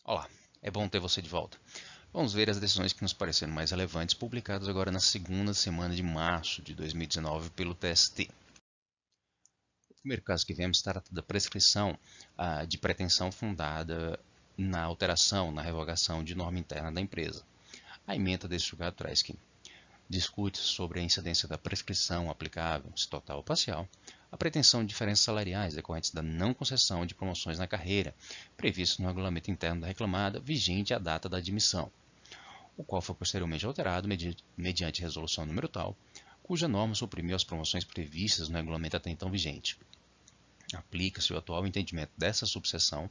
Olá, é bom ter você de volta. Vamos ver as decisões que nos pareceram mais relevantes publicadas agora na segunda semana de março de 2019 pelo TST. O primeiro caso que vemos trata da prescrição de pretensão fundada na alteração, na revogação de norma interna da empresa. A ementa desse julgado traz que discute sobre a incidência da prescrição aplicável, se total ou parcial, a pretensão de diferenças salariais decorrentes da não concessão de promoções na carreira, previsto no regulamento interno da reclamada, vigente à data da admissão, o qual foi posteriormente alterado mediante resolução número tal, cuja norma suprimiu as promoções previstas no regulamento até então vigente. Aplica-se o atual entendimento dessa subseção,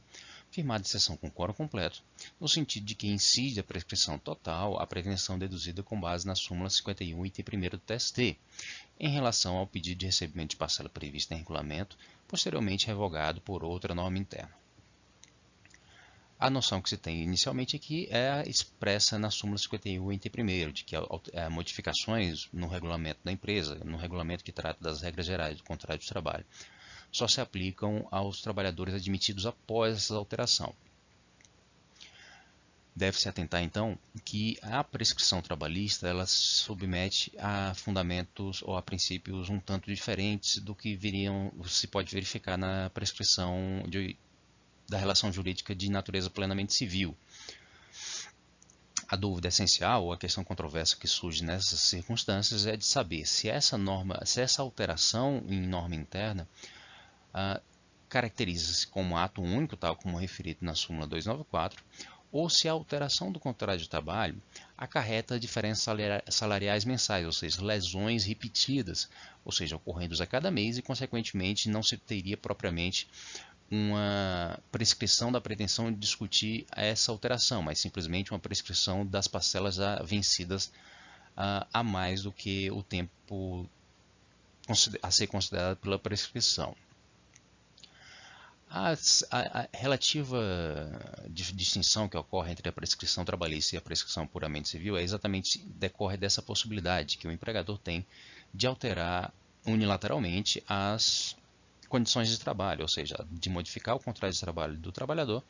firmada em sessão com quórum completo, no sentido de que incide a prescrição total à pretensão deduzida com base na súmula 51, item 1º do TST, em relação ao pedido de recebimento de parcela prevista em regulamento, posteriormente revogado por outra norma interna. A noção que se tem inicialmente aqui é expressa na súmula 51, item 1º, de que modificações no regulamento da empresa, no regulamento que trata das regras gerais do contrato de trabalho, só se aplicam aos trabalhadores admitidos após essa alteração. Deve-se atentar, então, que a prescrição trabalhista ela se submete a fundamentos ou a princípios um tanto diferentes do que se pode verificar na prescrição da relação jurídica de natureza plenamente civil. A dúvida essencial, ou a questão controversa que surge nessas circunstâncias é de saber se essa alteração em norma interna caracteriza-se como ato único, tal como referido na súmula 294, ou se a alteração do contrato de trabalho acarreta diferenças salariais mensais, ou seja, lesões repetidas, ou seja, ocorrendo a cada mês e, consequentemente, não se teria propriamente uma prescrição da pretensão de discutir essa alteração, mas simplesmente uma prescrição das parcelas vencidas a mais do que o tempo a ser considerado pela prescrição. A relativa distinção que ocorre entre a prescrição trabalhista e a prescrição puramente civil decorre dessa possibilidade que o empregador tem de alterar unilateralmente as condições de trabalho, ou seja, de modificar o contrato de trabalho do trabalhador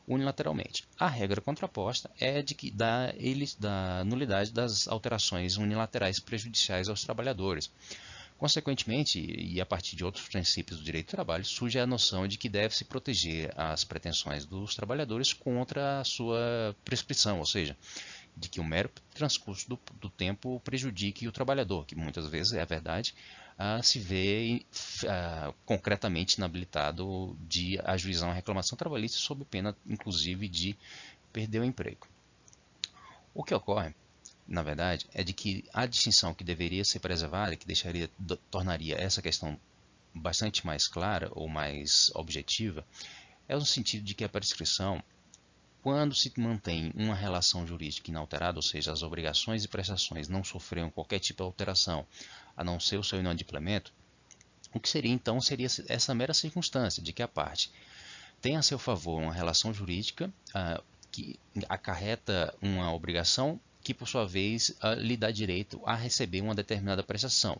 unilateralmente. A regra contraposta é da nulidade das alterações unilaterais prejudiciais aos trabalhadores. Consequentemente, e a partir de outros princípios do direito do trabalho, surge a noção de que deve-se proteger as pretensões dos trabalhadores contra a sua prescrição, ou seja, de que o mero transcurso do tempo prejudique o trabalhador, que muitas vezes é verdade, se vê concretamente inabilitado de ajuizar uma reclamação trabalhista sob pena, inclusive, de perder o emprego. O que ocorre, na verdade, é de que a distinção que deveria ser preservada, que tornaria essa questão bastante mais clara ou mais objetiva, é no sentido de que a prescrição, quando se mantém uma relação jurídica inalterada, ou seja, as obrigações e prestações não sofreram qualquer tipo de alteração, a não ser o seu inadimplemento, o que seria então seria essa mera circunstância de que a parte tem a seu favor uma relação jurídica que acarreta uma obrigação que, por sua vez, lhe dá direito a receber uma determinada prestação.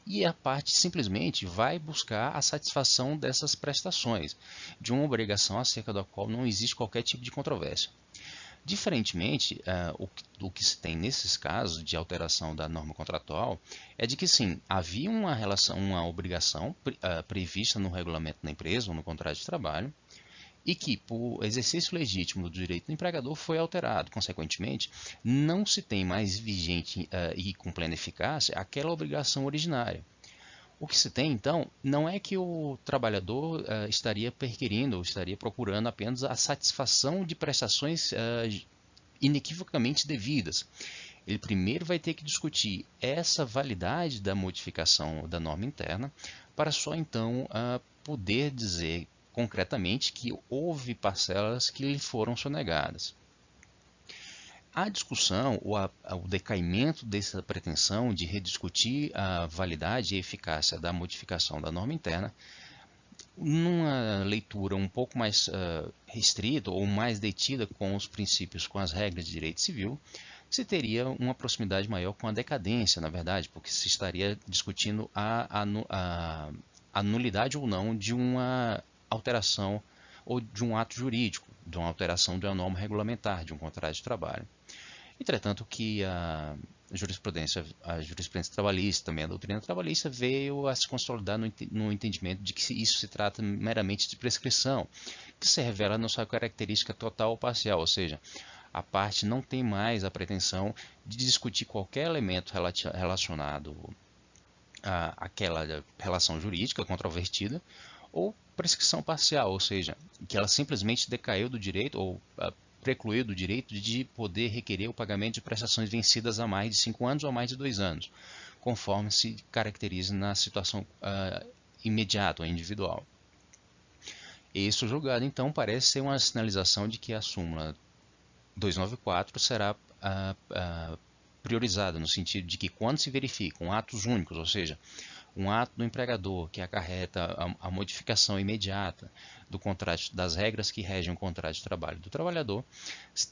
E a parte simplesmente vai buscar a satisfação dessas prestações, de uma obrigação acerca da qual não existe qualquer tipo de controvérsia. Diferentemente, o que se tem nesses casos de alteração da norma contratual é de que sim, havia uma obrigação prevista no regulamento da empresa ou no contrato de trabalho, e que, por exercício legítimo do direito do empregador, foi alterado. Consequentemente, não se tem mais vigente e com plena eficácia aquela obrigação originária. O que se tem, então, não é que o trabalhador estaria perquirindo ou estaria procurando apenas a satisfação de prestações inequivocamente devidas. Ele primeiro vai ter que discutir essa validade da modificação da norma interna para só então poder dizer concretamente que houve parcelas que lhe foram sonegadas. A discussão ou o decaimento dessa pretensão de rediscutir a validade e eficácia da modificação da norma interna, numa leitura um pouco mais restrita ou mais detida com os princípios, com as regras de direito civil, se teria uma proximidade maior com a decadência, na verdade, porque se estaria discutindo a nulidade ou não de uma alteração ou de um ato jurídico, de uma alteração de uma norma regulamentar, de um contrato de trabalho. Entretanto, que a jurisprudência trabalhista, também a doutrina trabalhista, veio a se consolidar no entendimento de que isso se trata meramente de prescrição, que se revela na sua característica total ou parcial, ou seja, a parte não tem mais a pretensão de discutir qualquer elemento relacionado àquela relação jurídica controvertida, ou prescrição parcial, ou seja, que ela simplesmente decaiu do direito ou precluiu do direito de poder requerer o pagamento de prestações vencidas há mais de 5 anos ou mais de 2 anos, conforme se caracteriza na situação imediata ou individual. Este julgado, então, parece ser uma sinalização de que a súmula 294 será priorizada, no sentido de que quando se verificam atos únicos, ou seja, um ato do empregador que acarreta a modificação imediata do contrato, das regras que regem o contrato de trabalho do trabalhador,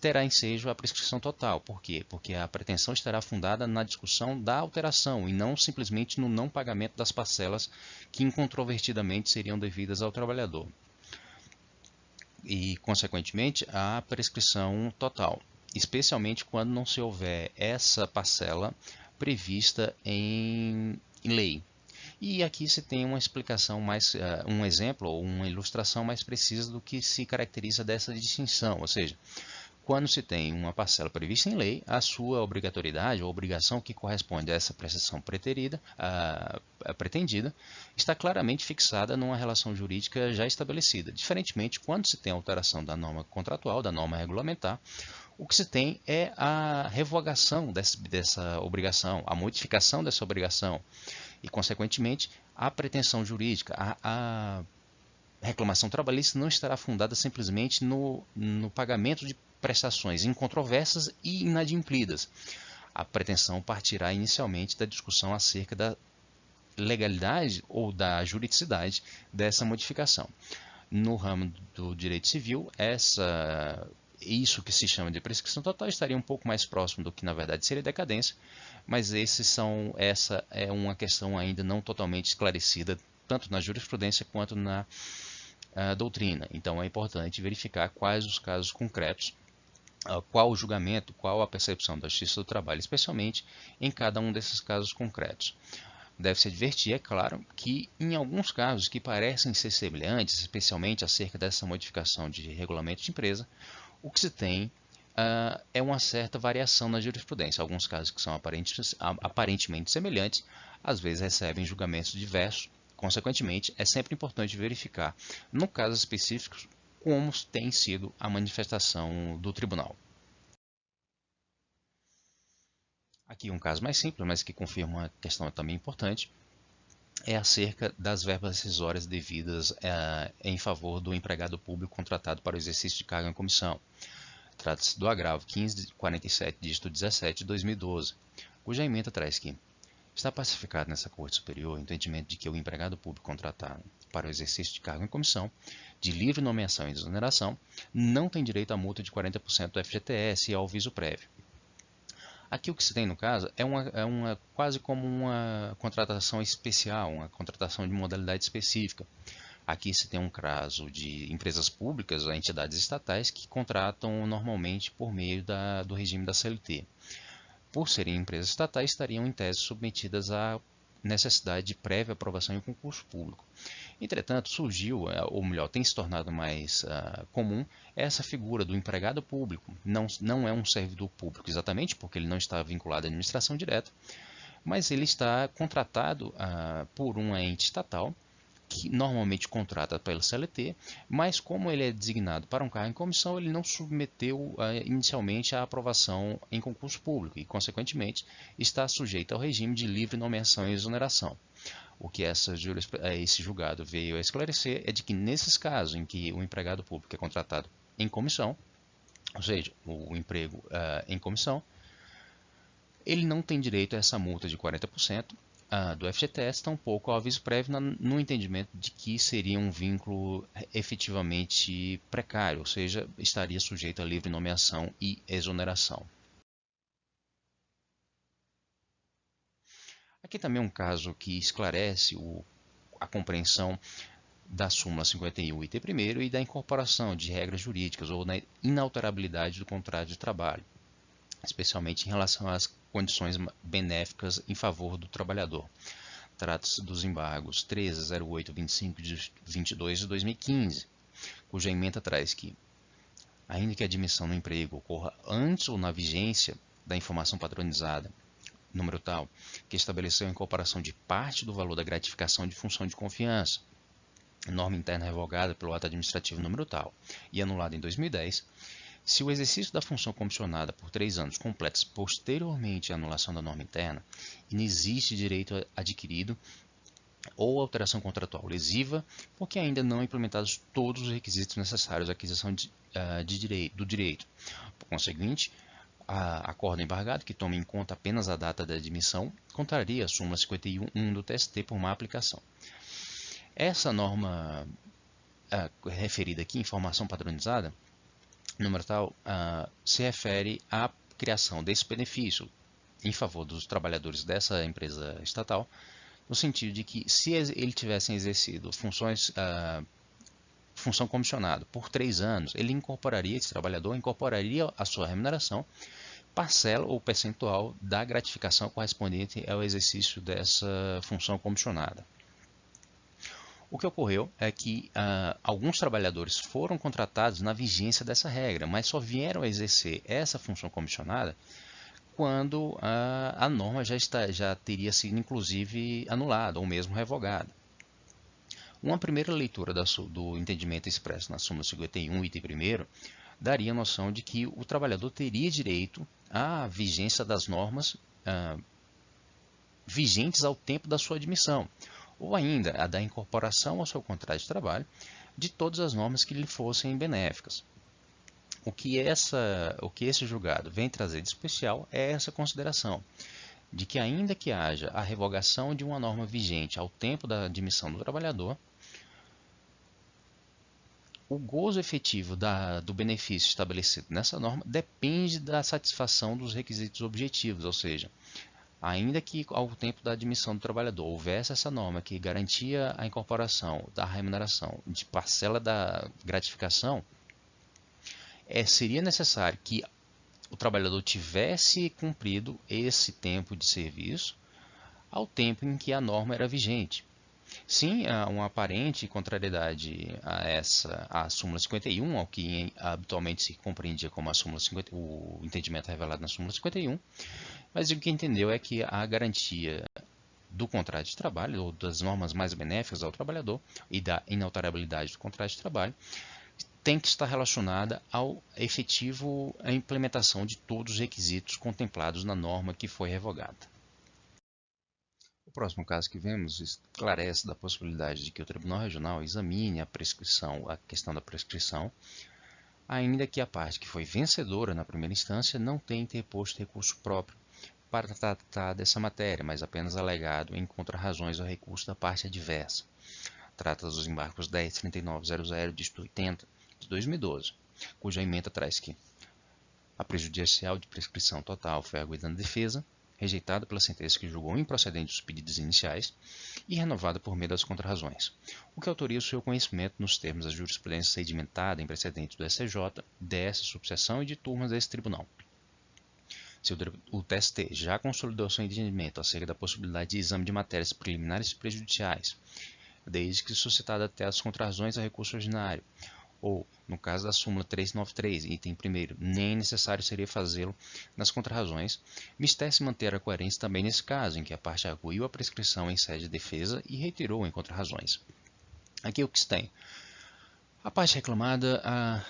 terá ensejo a prescrição total. Por quê? Porque a pretensão estará fundada na discussão da alteração e não simplesmente no não pagamento das parcelas que incontrovertidamente seriam devidas ao trabalhador. E, consequentemente, a prescrição total, especialmente quando não se houver essa parcela prevista em lei. E aqui se tem uma explicação mais, um exemplo ou uma ilustração mais precisa do que se caracteriza dessa distinção, ou seja, quando se tem uma parcela prevista em lei, a sua obrigatoriedade ou obrigação que corresponde a essa prestação preterida, pretendida, está claramente fixada numa relação jurídica já estabelecida. Diferentemente, quando se tem a alteração da norma contratual, da norma regulamentar, o que se tem é a revogação dessa obrigação, a modificação dessa obrigação e, consequentemente, a pretensão jurídica, a reclamação trabalhista não estará fundada simplesmente no pagamento de prestações incontroversas e inadimplidas. A pretensão partirá inicialmente da discussão acerca da legalidade ou da juridicidade dessa modificação. No ramo do direito civil, isso que se chama de prescrição total estaria um pouco mais próximo do que na verdade seria decadência, mas essa é uma questão ainda não totalmente esclarecida, tanto na jurisprudência quanto na doutrina. Então é importante verificar quais os casos concretos, qual o julgamento, qual a percepção da Justiça do Trabalho, especialmente em cada um desses casos concretos. Deve-se advertir, é claro, que em alguns casos que parecem ser semelhantes, especialmente acerca dessa modificação de regulamento de empresa, o que se tem é uma certa variação na jurisprudência. Alguns casos que são aparentemente semelhantes, às vezes recebem julgamentos diversos. Consequentemente, é sempre importante verificar, no caso específico, como tem sido a manifestação do tribunal. Aqui um caso mais simples, mas que confirma uma questão também importante, é acerca das verbas rescisórias devidas em favor do empregado público contratado para o exercício de cargo em comissão. Trata-se do agravo 1547, dígito 17 de 2012, cuja emenda traz que está pacificado nessa Corte Superior o entendimento de que o empregado público contratado para o exercício de cargo em comissão, de livre nomeação e desoneração, não tem direito à multa de 40% do FGTS e ao aviso prévio. Aqui o que se tem no caso é quase como uma contratação especial, uma contratação de modalidade específica. Aqui se tem um caso de empresas públicas ou entidades estatais que contratam normalmente por meio do regime da CLT. Por serem empresas estatais, estariam em tese submetidas à necessidade de prévia aprovação em concurso público. Entretanto, surgiu, ou melhor, tem se tornado mais comum essa figura do empregado público. Não é um servidor público exatamente, porque ele não está vinculado à administração direta, mas ele está contratado por uma ente estatal, que normalmente contrata pela CLT, mas como ele é designado para um cargo em comissão, ele não submeteu inicialmente à aprovação em concurso público e, consequentemente, está sujeito ao regime de livre nomeação e exoneração. O que esse julgado veio a esclarecer é de que nesses casos em que o empregado público é contratado em comissão, ou seja, o emprego em comissão, ele não tem direito a essa multa de 40%, do FGTS, tampouco ao aviso prévio no entendimento de que seria um vínculo efetivamente precário, ou seja, estaria sujeito a livre nomeação e exoneração. Aqui também um caso que esclarece a compreensão da súmula 51, item 1º, e da incorporação de regras jurídicas ou na inalterabilidade do contrato de trabalho, especialmente em relação às condições benéficas em favor do trabalhador. Trata-se dos embargos 13.08.25 de 22 de 2015, cuja ementa traz que, ainda que a admissão no emprego ocorra antes ou na vigência da informação padronizada, número tal, que estabeleceu a incorporação de parte do valor da gratificação de função de confiança, norma interna revogada pelo ato administrativo número tal, e anulada em 2010, se o exercício da função comissionada por 3 anos completa-se posteriormente à anulação da norma interna, e não existe direito adquirido ou alteração contratual lesiva, porque ainda não implementados todos os requisitos necessários à aquisição do direito. Por conseguinte, a acordo embargado, que toma em conta apenas a data da admissão, contraria a súmula 51.1 do TST por má aplicação. Essa norma referida aqui, informação padronizada, número tal, se refere à criação desse benefício em favor dos trabalhadores dessa empresa estatal, no sentido de que, se ele tivessem exercido função comissionada por 3 anos, esse trabalhador incorporaria a sua remuneração, parcela ou percentual da gratificação correspondente ao exercício dessa função comissionada. O que ocorreu é que alguns trabalhadores foram contratados na vigência dessa regra, mas só vieram a exercer essa função comissionada quando a norma já teria sido inclusive anulada ou mesmo revogada. Uma primeira leitura do entendimento expresso na súmula 51, item 1º, daria a noção de que o trabalhador teria direito à vigência das normas vigentes ao tempo da sua admissão, ou ainda a da incorporação ao seu contrato de trabalho de todas as normas que lhe fossem benéficas. O que esse julgado vem trazer de especial é essa consideração, de que ainda que haja a revogação de uma norma vigente ao tempo da admissão do trabalhador, o gozo efetivo do benefício estabelecido nessa norma depende da satisfação dos requisitos objetivos, ou seja, ainda que ao tempo da admissão do trabalhador houvesse essa norma que garantia a incorporação da remuneração de parcela da gratificação, seria necessário que o trabalhador tivesse cumprido esse tempo de serviço ao tempo em que a norma era vigente. Sim, há uma aparente contrariedade à súmula 51, ao que habitualmente se compreendia como o entendimento revelado na súmula 51, mas o que entendeu é que a garantia do contrato de trabalho, ou das normas mais benéficas ao trabalhador, e da inalterabilidade do contrato de trabalho, tem que estar relacionada ao efetivo a implementação de todos os requisitos contemplados na norma que foi revogada. O próximo caso que vemos esclarece da possibilidade de que o Tribunal Regional examine a questão da prescrição, ainda que a parte que foi vencedora na primeira instância não tenha interposto recurso próprio para tratar dessa matéria, mas apenas alegado em contra-razões ao recurso da parte adversa. Trata dos embargos 10.39.00 dígito 80 de 2012, cuja ementa traz que a prejudicial de prescrição total foi arguida na defesa, rejeitada pela sentença que julgou improcedente os pedidos iniciais e renovada por meio das contrarrazões, o que autoriza o seu conhecimento nos termos da jurisprudência sedimentada em precedentes do STJ, dessa subseção e de turmas desse tribunal. Se o TST já consolidou seu entendimento acerca da possibilidade de exame de matérias preliminares e prejudiciais, desde que suscitada até as contrarrazões ao recurso ordinário, ou, no caso da súmula 393, item 1º, nem necessário seria fazê-lo nas contrarrazões, mistério-se manter a coerência também nesse caso, em que a parte arguiu a prescrição em sede de defesa e retirou em contrarrazões. Aqui o que se tem? A parte reclamada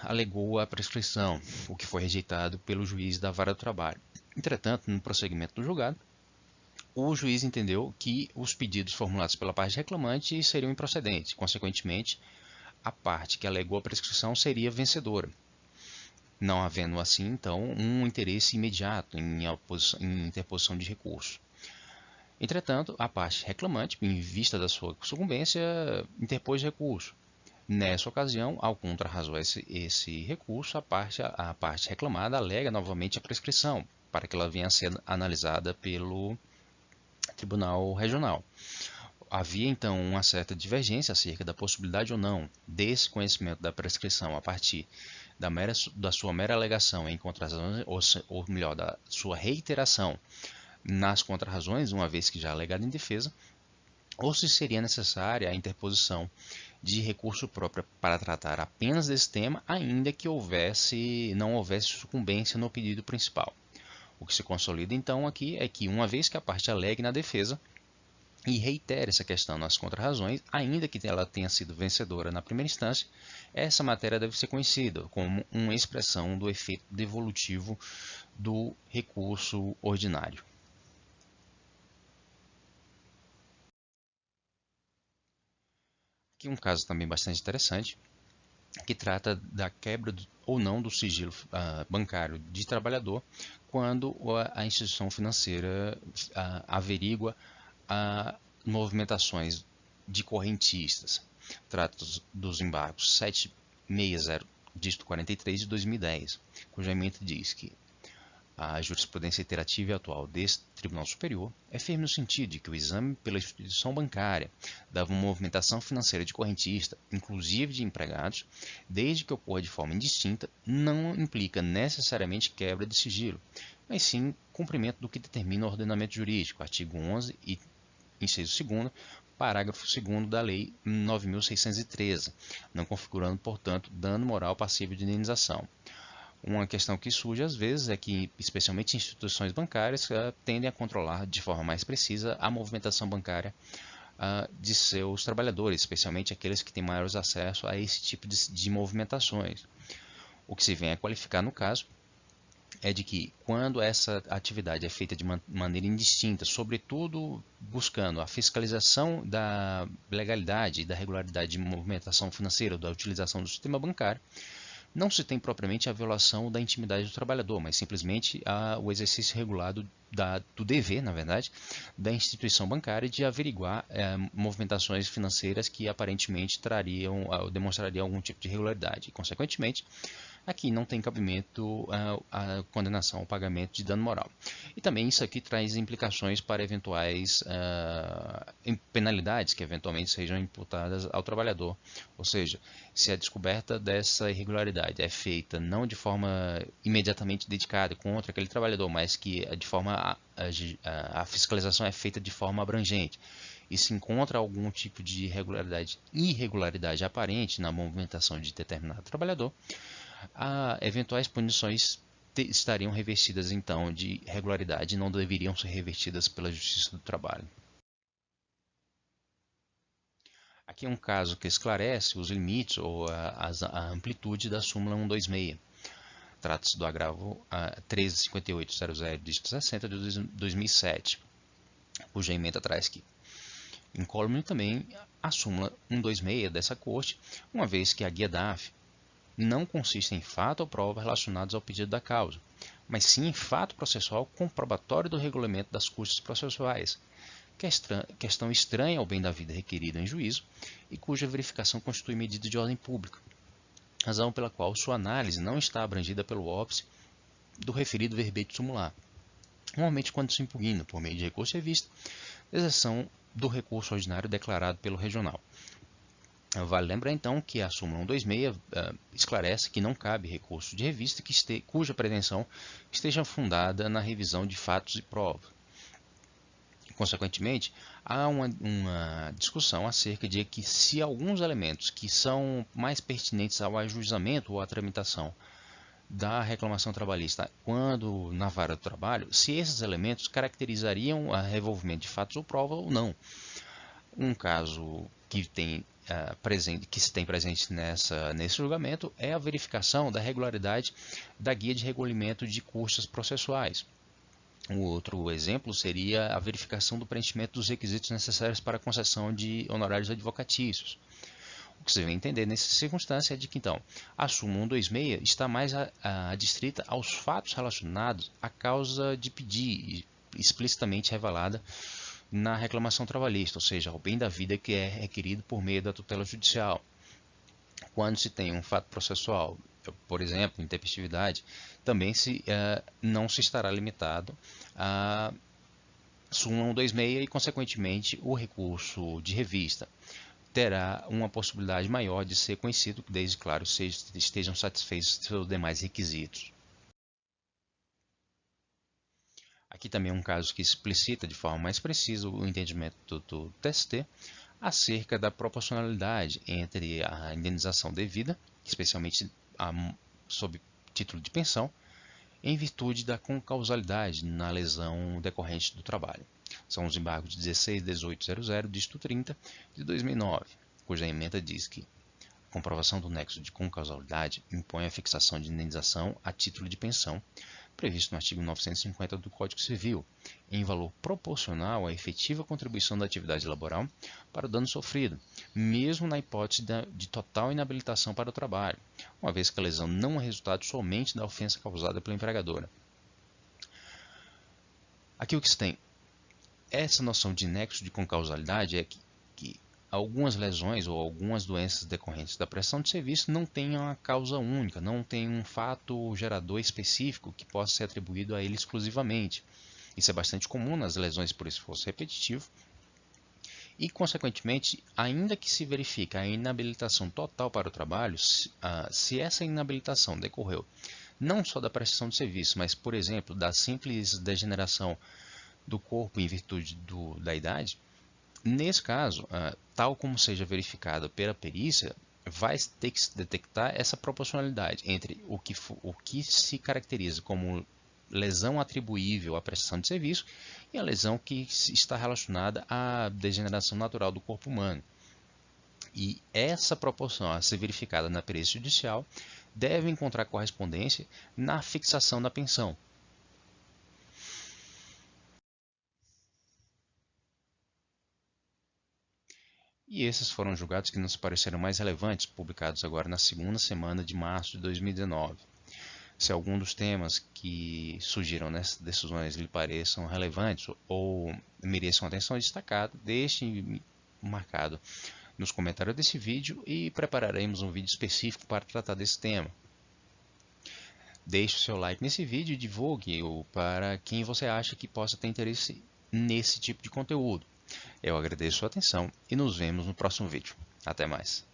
alegou a prescrição, o que foi rejeitado pelo juiz da vara do trabalho. Entretanto, no prosseguimento do julgado, o juiz entendeu que os pedidos formulados pela parte reclamante seriam improcedentes. Consequentemente, a parte que alegou a prescrição seria vencedora, não havendo assim, então, um interesse imediato em interposição de recurso. Entretanto, a parte reclamante, em vista da sua sucumbência, interpôs recurso. Nessa ocasião, ao contrarrazar esse recurso, a parte reclamada alega novamente a prescrição, para que ela venha a ser analisada pelo Tribunal Regional. Havia então uma certa divergência acerca da possibilidade ou não desse conhecimento da prescrição a partir da sua mera alegação em contrarrazões, ou melhor, da sua reiteração nas contrarrazões, uma vez que já alegada em defesa, ou se seria necessária a interposição de recurso próprio para tratar apenas desse tema, ainda que não houvesse sucumbência no pedido principal. O que se consolida então aqui é que, uma vez que a parte alegue na defesa e reitere essa questão nas contrarrazões, ainda que ela tenha sido vencedora na primeira instância, essa matéria deve ser conhecida como uma expressão do efeito devolutivo do recurso ordinário. Aqui um caso também bastante interessante, que trata da quebra ou não do sigilo bancário de trabalhador quando a instituição financeira averigua movimentações de correntistas. Trata dos embargos 760, dígito 43 de 2010, cuja ementa diz que a jurisprudência iterativa e atual deste Tribunal Superior é firme no sentido de que o exame pela instituição bancária da movimentação financeira de correntista, inclusive de empregados, desde que ocorra de forma indistinta, não implica necessariamente quebra de sigilo, mas sim cumprimento do que determina o ordenamento jurídico, artigo 11 e inciso 2º, parágrafo 2º da Lei 9.613, não configurando, portanto, dano moral passível de indenização. Uma questão que surge às vezes é que, especialmente instituições bancárias, tendem a controlar de forma mais precisa a movimentação bancária de seus trabalhadores, especialmente aqueles que têm maiores acesso a esse tipo de movimentações. O que se vem a qualificar no caso é de que, quando essa atividade é feita de maneira indistinta, sobretudo buscando a fiscalização da legalidade e da regularidade de movimentação financeira ou da utilização do sistema bancário, não se tem propriamente a violação da intimidade do trabalhador, mas simplesmente o exercício regulado do dever, na verdade, da instituição bancária de averiguar movimentações financeiras que aparentemente demonstrariam algum tipo de irregularidade. E, consequentemente, aqui não tem cabimento a condenação ao pagamento de dano moral. E também isso aqui traz implicações para eventuais penalidades que eventualmente sejam imputadas ao trabalhador. Ou seja, se a descoberta dessa irregularidade é feita não de forma imediatamente dedicada contra aquele trabalhador, mas que a fiscalização é feita de forma abrangente, e se encontra algum tipo de irregularidade aparente na movimentação de determinado trabalhador, eventuais punições estariam revestidas então de regularidade e não deveriam ser revertidas pela Justiça do Trabalho. Aqui é um caso que esclarece os limites ou a amplitude da súmula 126. Trata-se do agravo 135800, dígito 60 de 2007, cuja emenda traz que incólume também a súmula 126 dessa corte, uma vez que a guia DAF não consiste em fato ou prova relacionados ao pedido da causa, mas sim em fato processual comprobatório do regulamento das custas processuais, questão estranha ao bem da vida requerida em juízo e cuja verificação constitui medida de ordem pública, razão pela qual sua análise não está abrangida pelo óbice do referido verbete sumular, normalmente quando se impugna, por meio de recurso de revista, exceção do recurso ordinário declarado pelo regional. Vale lembrar então que a súmula 126 esclarece que não cabe recurso de revista cuja pretensão esteja fundada na revisão de fatos e provas. Consequentemente, há uma discussão acerca de que se alguns elementos que são mais pertinentes ao ajuizamento ou à tramitação da reclamação trabalhista quando na vara do trabalho, se esses elementos caracterizariam a revolvimento de fatos ou prova ou não. Um caso que se tem presente nesse julgamento é a verificação da regularidade da guia de regulamento de custas processuais. O outro exemplo seria a verificação do preenchimento dos requisitos necessários para a concessão de honorários advocatícios. O que você vai entender nessa circunstância é de que, então, a súmula 126 está mais adstrita aos fatos relacionados à causa de pedir, explicitamente revelada na reclamação trabalhista, ou seja, ao bem da vida que é requerido por meio da tutela judicial. Quando se tem um fato processual, por exemplo, intempestividade, também não se estará limitado a súmula 126 e, consequentemente, o recurso de revista terá uma possibilidade maior de ser conhecido, desde, claro, estejam satisfeitos seus demais requisitos. Aqui também é um caso que explicita de forma mais precisa o entendimento do TST acerca da proporcionalidade entre a indenização devida, especialmente sob título de pensão, em virtude da concausalidade na lesão decorrente do trabalho. São os embargos de 16.1800, dígito 30, de 2009, cuja emenda diz que a comprovação do nexo de concausalidade impõe a fixação de indenização a título de pensão, previsto no artigo 950 do Código Civil, em valor proporcional à efetiva contribuição da atividade laboral para o dano sofrido, mesmo na hipótese de total inabilitação para o trabalho, uma vez que a lesão não é resultado somente da ofensa causada pela empregadora. Aqui o que se tem, essa noção de nexo de concausalidade é que algumas lesões ou algumas doenças decorrentes da prestação de serviço não têm uma causa única, não tem um fato gerador específico que possa ser atribuído a ele exclusivamente. Isso é bastante comum nas lesões por esforço repetitivo e, consequentemente, ainda que se verifique a inabilitação total para o trabalho, se essa inabilitação decorreu não só da prestação de serviço, mas, por exemplo, da simples degeneração do corpo em virtude da idade, nesse caso, tal como seja verificado pela perícia, vai ter que se detectar essa proporcionalidade entre o que se caracteriza como lesão atribuível à prestação de serviço e a lesão que está relacionada à degeneração natural do corpo humano. E essa proporção a ser verificada na perícia judicial deve encontrar correspondência na fixação da pensão. E esses foram os julgados que nos pareceram mais relevantes, publicados agora na segunda semana de março de 2019. Se algum dos temas que surgiram nessas decisões lhe pareçam relevantes ou mereçam atenção destacada, deixe marcado nos comentários desse vídeo e prepararemos um vídeo específico para tratar desse tema. Deixe o seu like nesse vídeo e divulgue-o para quem você acha que possa ter interesse nesse tipo de conteúdo. Eu agradeço a sua atenção e nos vemos no próximo vídeo. Até mais.